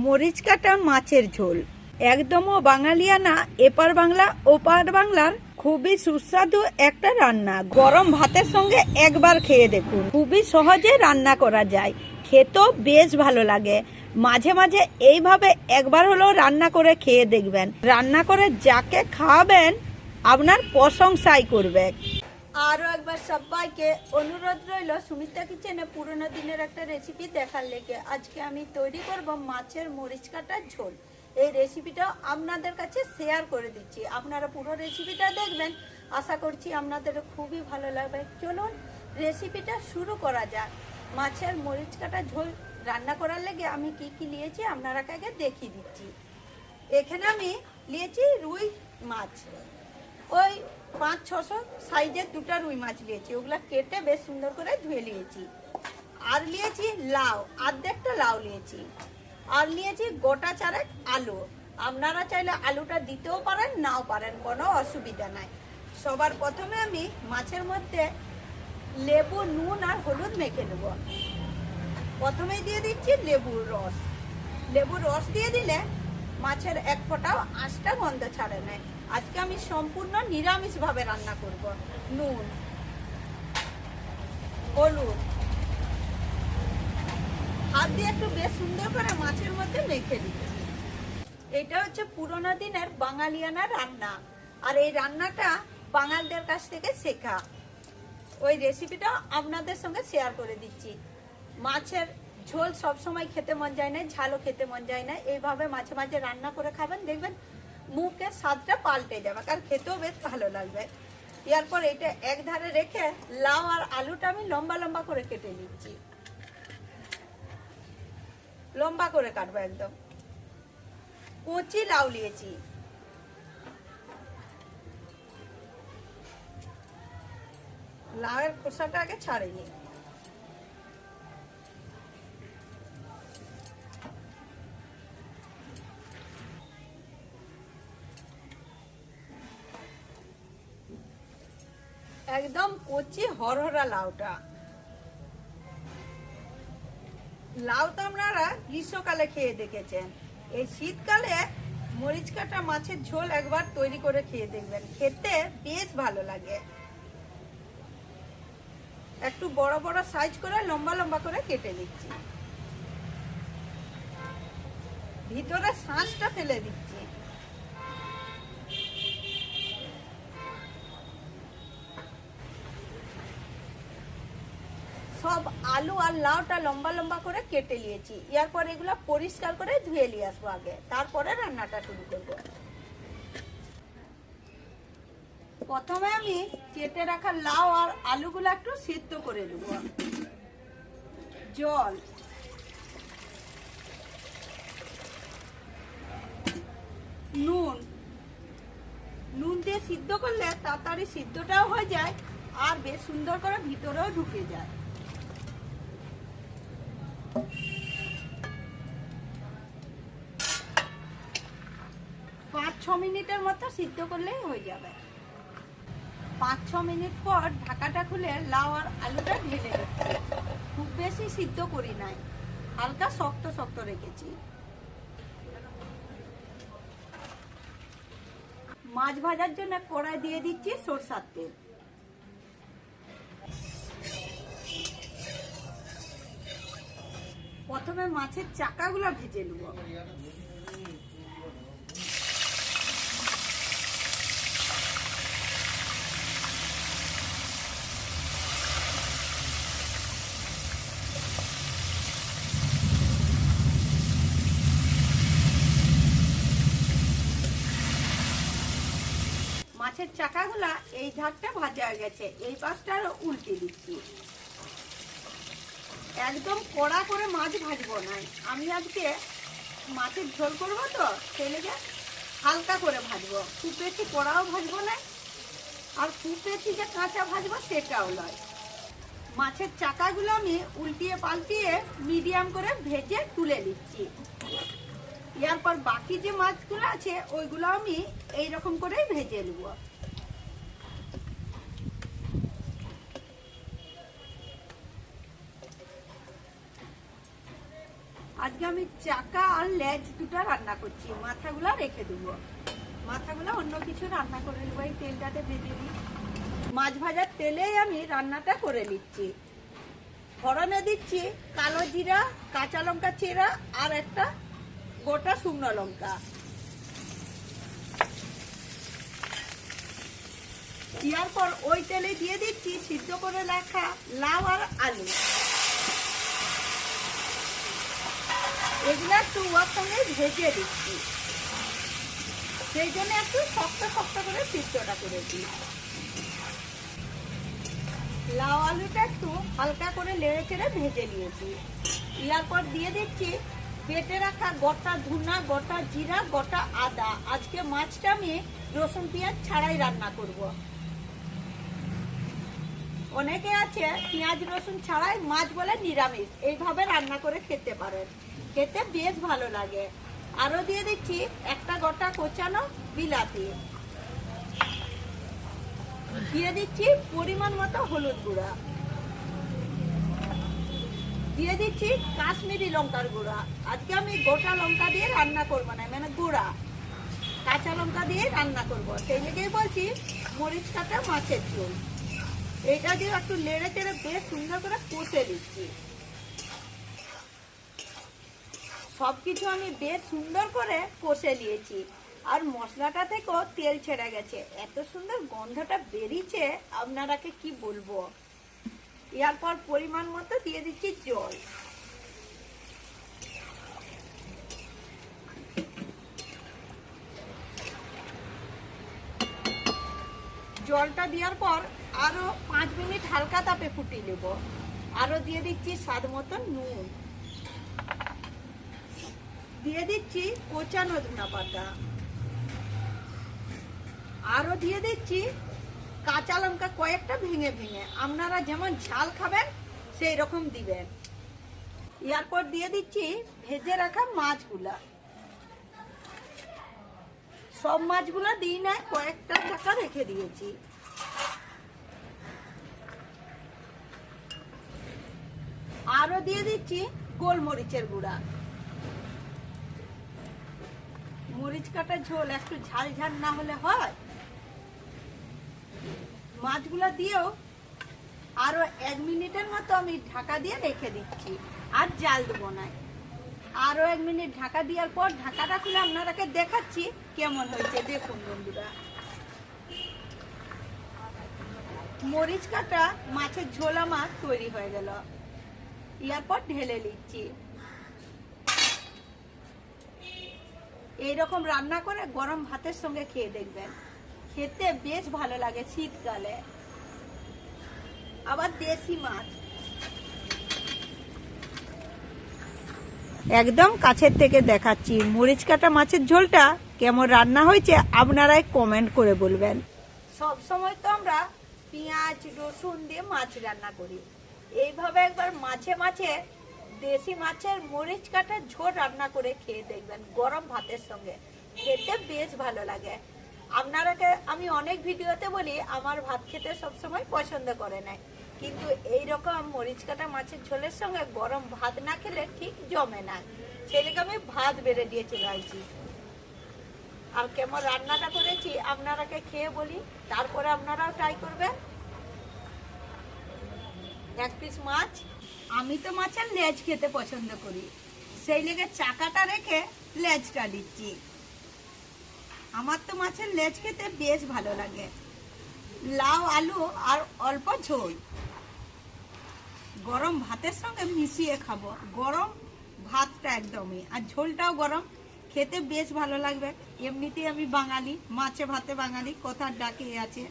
মরিচ কাটা মাছের ঝোল একদমও বাঙালিয়ানা, এপার বাংলা ওপার বাংলার খুবই সুস্বাদু একটা রান্না। গরম ভাতের সঙ্গে একবার খেয়ে দেখুন, খুবই সহজে রান্না করা যায়, খেতেও বেশ ভালো লাগে। মাঝে মাঝে এইভাবে একবার হলেও রান্না করে খেয়ে দেখবেন, রান্না করে যাকে খাওয়াবেন আপনার প্রশংসাই করবে। আরও একবার সবাইকে অনুরোধ রইল সুমিতা কিচেনে পুরোনো দিনের একটা রেসিপি দেখার লেগে। আজকে আমি তৈরি করব মাছের মরিচ কাটার ঝোল। এই রেসিপিটা আপনাদের কাছে শেয়ার করে দিচ্ছি, আপনারা পুরো রেসিপিটা দেখবেন, আশা করছি আপনাদের খুবই ভালো লাগবে। চলুন রেসিপিটা শুরু করা যাক। মাছের মরিচ কাটা ঝোল রান্না করার লেগে আমি কি কি নিয়েছি আপনারাকে আগে দেখিয়ে দিচ্ছি। এখানে আমি নিয়েছি রুই মাছ, ওই 500-600 সাইজের দুটো রুই মাছ নিয়েছি, ওগুলা কেটে বেশ সুন্দর করে ধুয়ে নিয়েছি। আর নিয়েছি লাউ, অর্ধেকটা লাউ নিয়েছি। আর নিয়েছি গোটা চারেক আলু, আপনারা চাইলে আলুটা দিতেও পারেন নাও পারেন, কোনো অসুবিধা নাই। সবার প্রথমে আমি মাছের মধ্যে লেবু, নুন আর হলুদ মেখে নেব। প্রথমেই দিয়ে দিচ্ছি লেবুর রস। লেবুর রস দিয়ে দিলে মাছের এক ফোঁটাও আঁশটা গন্ধ ছাড়ে না। আজকে আমি সম্পূর্ণ নিরামিষভাবে রান্না করব। নুন, হলুদ, হাত দিয়ে একটু বেশ সুন্দর করে মাছের মধ্যে মেখে দিচ্ছি। এটা হচ্ছে পুরোনো দিনের বাঙালিয়ানা রান্না, আর এই রান্নাটা বাঙালদের কাছ থেকে শেখা। ওই রেসিপিটা আপনাদের সঙ্গে শেয়ার করে দিচ্ছি। মাছের ঝোল সবসময় খেতে মন যায় না, ঝালও খেতে মন যায় না, এইভাবে মাঝে মাঝে রান্না করে খাবেন, দেখবেন মুখের স্বাদটা পাল্টে যাবে, আর খেতেও বেশ ভালো লাগবে। এরপর এটা এক ধারে রেখে লাউ আর আলুটা আমি লম্বা লম্বা করে কেটে নিচ্ছি। লম্বা করে কাটবো একদম। কচি লাউ নিয়েছি, লাউয়ের খোসাটা আগে ছাড়িয়ে নিই। একদম কচি হরহরা লাউটা। লাউ তো আপনারা গ্রীষ্মকালে খেয়ে দেখেছেন, এই শীতকালে মরিচ কাটা মাছের ঝোল একবার তৈরি করে খেয়ে দেখবেন, খেতে বেশ ভালো লাগে। একটু বড় বড় সাইজ করে লম্বা লম্বা করে কেটে দিচ্ছি, ভিতরে শাঁসটা ফেলে দিচ্ছি। সব আলু আর লাউটা লম্বা লম্বা করে কেটে নিয়েছি। এরপর এগুলো পরিষ্কার করে ধুয়ে নিয়ে আসবো আগে, তারপরে রান্নাটা শুরু করব। প্রথমে আমি কেটে রাখা লাউ আর আলুগুলো একটু সিদ্ধ করে নেব। জল, নুন, নুন দিয়ে সিদ্ধ করলে তাড়াতাড়ি সিদ্ধটাও হয়ে যায় আর বেশ সুন্দর করে ভিতরেও ঢুকে যায়। 5-6 মিনিটের মতো সিদ্ধ করলেই হয়ে যাবে। 5-6 মিনিট পর ঢাকাটা খুলে লাউ আর আলুটা ঢেলে দিচ্ছি। খুব বেশি সিদ্ধ করি নাই, হালকা শক্ত শক্ত রেখেছি। মাছ ভাজার জন্য কড়াই দিয়ে দিচ্ছি সরষের তেল। প্রথমে মাছের চাকাগুলো ভেজে নেব। মাছের চাকাগুলা এই ধারটা ভাজা হয়ে গেছে, এই পাশটা আরো উল্টে দিচ্ছি। একদম কড়া করে মাছ ভাজবো না, আমি আজকে মাছের ঝোল করবো তো সেই লেগে হালকা করে ভাজবো, খুব বেশি কড়াও ভাজবো না আর খুব বেশি যে কাঁচা ভাজবো সেটাও নয়। মাছের চাকাগুলো আমি উল্টিয়ে পাল্টিয়ে মিডিয়াম করে ভেজে তুলে নিচ্ছি। এরপর বাকি যে মাছগুলো আছে ওইগুলো আমি এইরকম করে ভেজে নেব। আর আজকে আমি চাকা আর লেজ দুটো রান্না করছি, মাথাগুলো রেখে দেবো। মাথাগুলো অন্য কিছু রান্না করে নেবো, এই তেলটাতে ভেজে দিই। মাছ ভাজার তেলেই আমি রান্নাটা করে নিচ্ছি। ফোড়নে দিচ্ছি কালো জিরা, কাঁচা লঙ্কা চেরা আর একটা গোটা শুকনো লঙ্কা। দেওয়ার পর ওই তেলে দিয়ে দিচ্ছি সিদ্ধ করে রাখা লাউ আর আলু। এগুলো একটু ওর সঙ্গে ভেজে দিচ্ছি, সেই জন্য একটু শক্ত শক্ত করে সিদ্ধটা করেছি। লাউ আলুটা একটু হালকা করে নেড়ে চেড়ে ভেজে নিয়েছি। ইয়ার পর দিয়ে দিচ্ছি বেটে রাখা গোটা ধুনা, গোটা জিরা, গোটা আদা। আজকে মাছটা আমি রসুন পেঁয়াজ ছাড়াই রান্না করব। অনেকে আছে পেঁয়াজ রসুন ছাড়াই মাছ বলে নিরামিষ, এইভাবে রান্না করে খেতে পারেন, খেতে বেশ ভালো লাগে। আরো দিয়ে দিচ্ছি একটা গোটা কোচানো বিলাতি। দিয়ে দিচ্ছি পরিমাণ মতো হলুদ গুঁড়া। দিয়ে দিচ্ছি কাশ্মীরি লঙ্কার গুঁড়া। আজকে আমি গোটা লঙ্কা দিয়ে রান্না করবো না, মানে গুঁড়া কাঁচা লঙ্কা দিয়ে রান্না করব, সেই লেগেই বলছি মরিচ কাটা মাছের ঝোল। এইটা দিয়ে একটু নেড়ে চেড়ে বেশ সুন্দর করে কষে দিচ্ছি। সবকিছু আমি বেশ সুন্দর করে কষে নিয়েছি, আর মশলাটা থেকেও তেল ছেড়ে গেছে, এত সুন্দর গন্ধটা বেরিয়েছে আপনারাকে কি বলবো। এরপর পরিমাণ মতো দিয়ে দিচ্ছি জল। জলটা দেওয়ার পর আরো 5 মিনিট হালকা তাপে ফুটিয়ে নেব। আরো দিয়ে দিচ্ছি স্বাদ মতো নুন। দিয়ে দিচ্ছি কোচানো ধনা পাতা। আরো দিয়ে দিচ্ছি কাঁচা লঙ্কা কয়েকটা ভেঙে ভেঙে, আপনারা যেমন ঝাল খাবেন সেই রকম দিবেন। এরপর দিয়ে দিচ্ছি ভেজে রাখা মাছগুলা। সব মাছগুলো দিই না, কয়েকটা চাকা রেখে দিয়েছি। আরো দিয়ে দিচ্ছি গোলমরিচের গুঁড়া। মরিচ কাটা ঝোল একটু ঝাল ঝাল না হলে হয়। মাছগুলো দিয়েও আরো 1 মিনিটের মতো আমি ঢাকা দিয়ে রেখে দিচ্ছি, আর জাল দেবো না। আরো 1 মিনিট ঢাকা দেওয়ার পর ঢাকাটা খুলে আপনারাকে দেখাচ্ছি কেমন হয়েছে। দেখুন বন্ধুরা, মরিচ কাটা মাছের ঝোল আমার তৈরি হয়ে গেল। এরপর ঢেলে নিচ্ছি। এইরকম রান্না করে গরম ভাতের সঙ্গে খেয়ে দেখবেন, খেতে বেশ ভালো লাগে শীতকালে। আবার দেশি মাছ একদম কাছের থেকে দেখাচ্ছি। মরিচ কাটা মাছের ঝোলটা কেমন রান্না হয়েছে আপনারাই কমেন্ট করে বলবেন। সব সময় তো আমরা পেঁয়াজ রসুন দিয়ে মাছ রান্না করি, এইভাবে একবার মাছে মাছে দেশি মাছের মরিচ কাটা ঝোল রান্না করে খেয়ে দেখবেন গরম ভাতের সঙ্গে, খেতে বেশ ভালো লাগে। আপনারাকে আমি অনেক ভিডিওতে বলি আমার ভাত খেতে সবসময় পছন্দ করে না, কিন্তু এইরকম মরিচ কাটা মাছের ঝোলের সঙ্গে গরম ভাত না খেলে ঠিক জমে না, সেদিকে আমি ভাত বেড়ে দিয়ে চলে আসছি। আর কেমন রান্নাটা করেছি আপনারাকে খেয়ে বলি, তারপরে আপনারাও ট্রাই করবেন। 1 পিস মাছ, আমি তো মাছের লেজ খেতে পছন্দ করি, সেই লেগে চাকাটা রেখে লেজটা দিচ্ছি। আমার তো মাছের লেজ খেতে বেশ ভালো লাগে। লাউ আলু আর অল্প ঝোল গরম ভাতের সঙ্গে মিশিয়ে খাবো। গরম ভাতটা একদমই, আর ঝোলটাও গরম, খেতে বেশ ভালো লাগবে। এমনিতেই আমি বাঙালি, মাছে ভাতে বাঙালি কথার ডাকে আছে।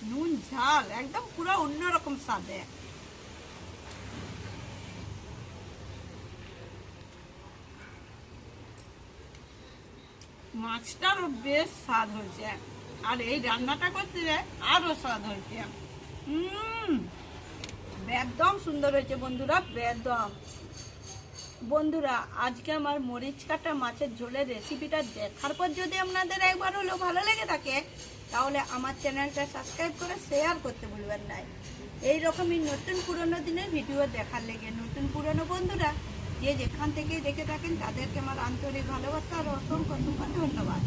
নুন ঝাল একদম পুরো অন্যরকম স্বাদে। মাছটারও বেশ স্বাদ হয়েছে, আর এই রান্নাটা করতে আরো স্বাদ হয়েছে। একদম সুন্দর হয়েছে বন্ধুরা, একদম। বন্ধুরা আজকে আমার মরিচ কাটা মাছের ঝোলের রেসিপিটা দেখার পর যদি আপনাদের একবার হলেও ভালো লেগে থাকে, তাহলে আমার চ্যানেলটা সাবস্ক্রাইব করে শেয়ার করতে ভুলবেন না। এই রকমই নতুন পুরনো দিনের ভিডিও দেখার লেগে নতুন পুরনো বন্ধুরা যে যেখান থেকে দেখে থাকেন তাদেরকে আমার আন্তরিক ভালোবাসা আর অসংখ্য অসংখ্য ধন্যবাদ।